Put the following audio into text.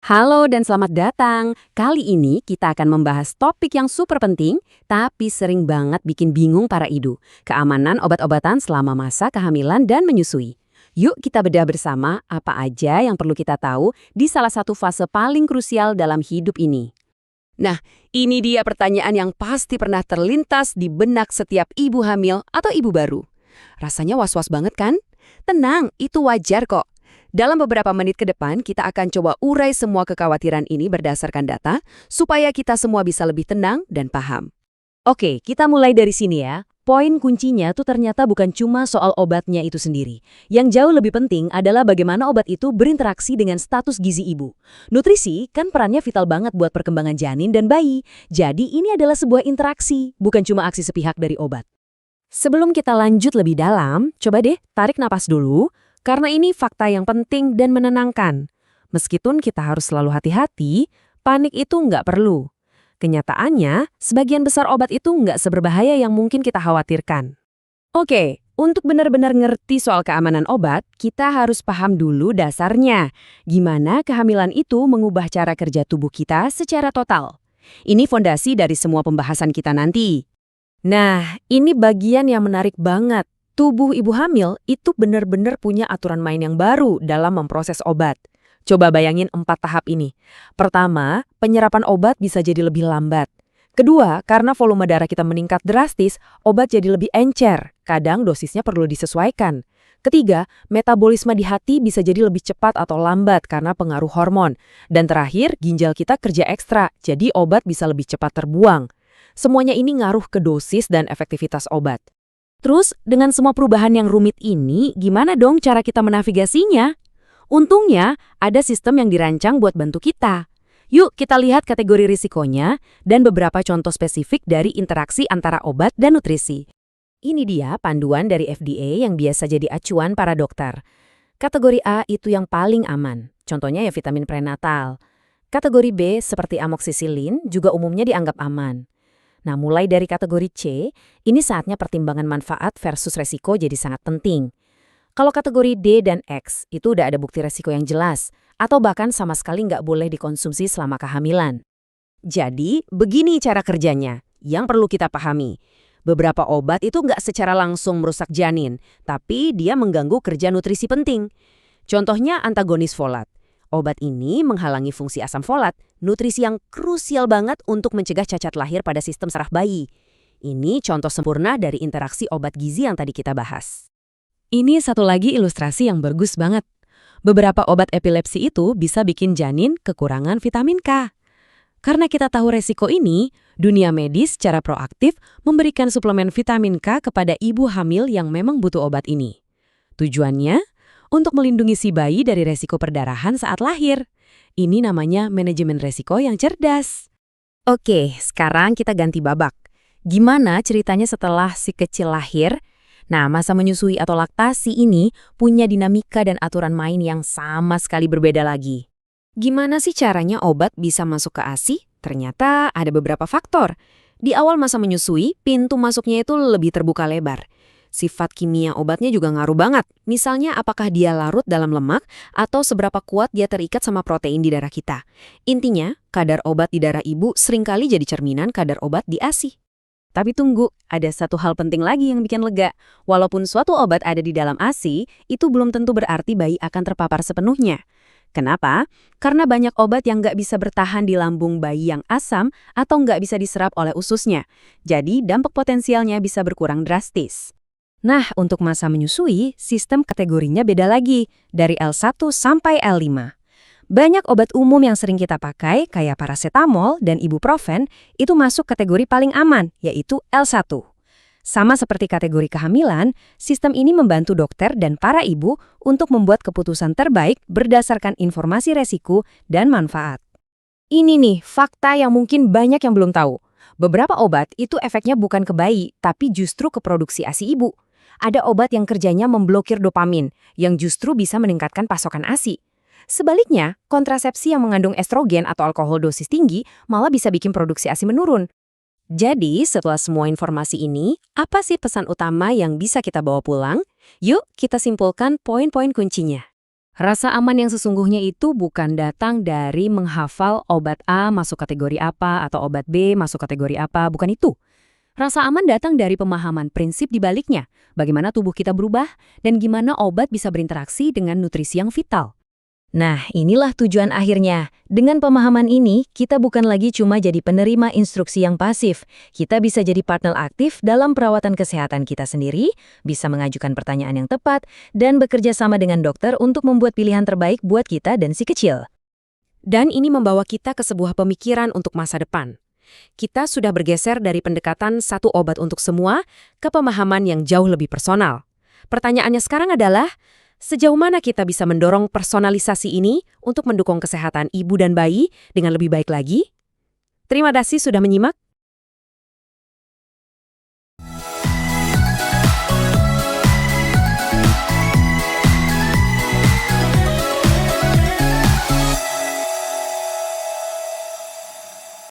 Halo dan selamat datang. Kali ini kita akan membahas topik yang super penting, tapi sering banget bikin bingung para ibu. Keamanan obat-obatan selama masa kehamilan dan menyusui. Yuk kita bedah bersama apa aja yang perlu kita tahu di salah satu fase paling krusial dalam hidup ini. Nah, ini dia pertanyaan yang pasti pernah terlintas di benak setiap ibu hamil atau ibu baru. Rasanya was-was banget kan? Tenang, itu wajar kok. Dalam beberapa menit ke depan, kita akan coba urai semua kekhawatiran ini berdasarkan data, supaya kita semua bisa lebih tenang dan paham. Oke, kita mulai dari sini ya. Poin kuncinya tuh ternyata bukan cuma soal obatnya itu sendiri. Yang jauh lebih penting adalah bagaimana obat itu berinteraksi dengan status gizi ibu. Nutrisi kan perannya vital banget buat perkembangan janin dan bayi. Jadi ini adalah sebuah interaksi, bukan cuma aksi sepihak dari obat. Sebelum kita lanjut lebih dalam, coba deh tarik napas dulu. Karena ini fakta yang penting dan menenangkan. Meskipun kita harus selalu hati-hati, panik itu nggak perlu. Kenyataannya, sebagian besar obat itu nggak seberbahaya yang mungkin kita khawatirkan. Oke, untuk benar-benar ngerti soal keamanan obat, kita harus paham dulu dasarnya. Gimana kehamilan itu mengubah cara kerja tubuh kita secara total. Ini fondasi dari semua pembahasan kita nanti. Nah, ini bagian yang menarik banget. Tubuh ibu hamil itu benar-benar punya aturan main yang baru dalam memproses obat. Coba bayangin 4 tahap ini. Pertama, penyerapan obat bisa jadi lebih lambat. Kedua, karena volume darah kita meningkat drastis, obat jadi lebih encer. Kadang dosisnya perlu disesuaikan. Ketiga, metabolisme di hati bisa jadi lebih cepat atau lambat karena pengaruh hormon. Dan terakhir, ginjal kita kerja ekstra, jadi obat bisa lebih cepat terbuang. Semuanya ini ngaruh ke dosis dan efektivitas obat. Terus, dengan semua perubahan yang rumit ini, gimana dong cara kita menavigasinya? Untungnya, ada sistem yang dirancang buat bantu kita. Yuk kita lihat kategori risikonya dan beberapa contoh spesifik dari interaksi antara obat dan nutrisi. Ini dia panduan dari FDA yang biasa jadi acuan para dokter. Kategori A itu yang paling aman, contohnya ya vitamin prenatal. Kategori B seperti amoksisilin juga umumnya dianggap aman. Nah, mulai dari kategori C, ini saatnya pertimbangan manfaat versus resiko jadi sangat penting. Kalau kategori D dan X, itu udah ada bukti resiko yang jelas, atau bahkan sama sekali nggak boleh dikonsumsi selama kehamilan. Jadi, begini cara kerjanya, yang perlu kita pahami. Beberapa obat itu nggak secara langsung merusak janin, tapi dia mengganggu kerja nutrisi penting. Contohnya antagonis folat. Obat ini menghalangi fungsi asam folat, nutrisi yang krusial banget untuk mencegah cacat lahir pada sistem saraf bayi. Ini contoh sempurna dari interaksi obat gizi yang tadi kita bahas. Ini satu lagi ilustrasi yang bagus banget. Beberapa obat epilepsi itu bisa bikin janin kekurangan vitamin K. Karena kita tahu resiko ini, dunia medis secara proaktif memberikan suplemen vitamin K kepada ibu hamil yang memang butuh obat ini. Tujuannya untuk melindungi si bayi dari resiko perdarahan saat lahir. Ini namanya manajemen resiko yang cerdas. Oke, sekarang kita ganti babak. Gimana ceritanya setelah si kecil lahir? Nah, masa menyusui atau laktasi ini punya dinamika dan aturan main yang sama sekali berbeda lagi. Gimana sih caranya obat bisa masuk ke ASI? Ternyata ada beberapa faktor. Di awal masa menyusui, pintu masuknya itu lebih terbuka lebar. Sifat kimia obatnya juga ngaruh banget. Misalnya apakah dia larut dalam lemak atau seberapa kuat dia terikat sama protein di darah kita. Intinya, kadar obat di darah ibu seringkali jadi cerminan kadar obat di ASI. Tapi tunggu, ada satu hal penting lagi yang bikin lega. Walaupun suatu obat ada di dalam ASI, itu belum tentu berarti bayi akan terpapar sepenuhnya. Kenapa? Karena banyak obat yang nggak bisa bertahan di lambung bayi yang asam atau nggak bisa diserap oleh ususnya. Jadi, dampak potensialnya bisa berkurang drastis. Nah, untuk masa menyusui, sistem kategorinya beda lagi, dari L1 sampai L5. Banyak obat umum yang sering kita pakai, kayak paracetamol dan ibuprofen, itu masuk kategori paling aman, yaitu L1. Sama seperti kategori kehamilan, sistem ini membantu dokter dan para ibu untuk membuat keputusan terbaik berdasarkan informasi resiko dan manfaat. Ini nih, fakta yang mungkin banyak yang belum tahu. Beberapa obat itu efeknya bukan ke bayi, tapi justru ke produksi ASI ibu. Ada obat yang kerjanya memblokir dopamin, yang justru bisa meningkatkan pasokan ASI. Sebaliknya, kontrasepsi yang mengandung estrogen atau alkohol dosis tinggi malah bisa bikin produksi ASI menurun. Jadi, setelah semua informasi ini, apa sih pesan utama yang bisa kita bawa pulang? Yuk, kita simpulkan poin-poin kuncinya. Rasa aman yang sesungguhnya itu bukan datang dari menghafal obat A masuk kategori apa atau obat B masuk kategori apa, bukan itu. Rasa aman datang dari pemahaman prinsip di baliknya, bagaimana tubuh kita berubah, dan gimana obat bisa berinteraksi dengan nutrisi yang vital. Nah, inilah tujuan akhirnya. Dengan pemahaman ini, kita bukan lagi cuma jadi penerima instruksi yang pasif. Kita bisa jadi partner aktif dalam perawatan kesehatan kita sendiri, bisa mengajukan pertanyaan yang tepat, dan bekerja sama dengan dokter untuk membuat pilihan terbaik buat kita dan si kecil. Dan ini membawa kita ke sebuah pemikiran untuk masa depan. Kita sudah bergeser dari pendekatan satu obat untuk semua ke pemahaman yang jauh lebih personal. Pertanyaannya sekarang adalah, sejauh mana kita bisa mendorong personalisasi ini untuk mendukung kesehatan ibu dan bayi dengan lebih baik lagi? Terima kasih sudah menyimak.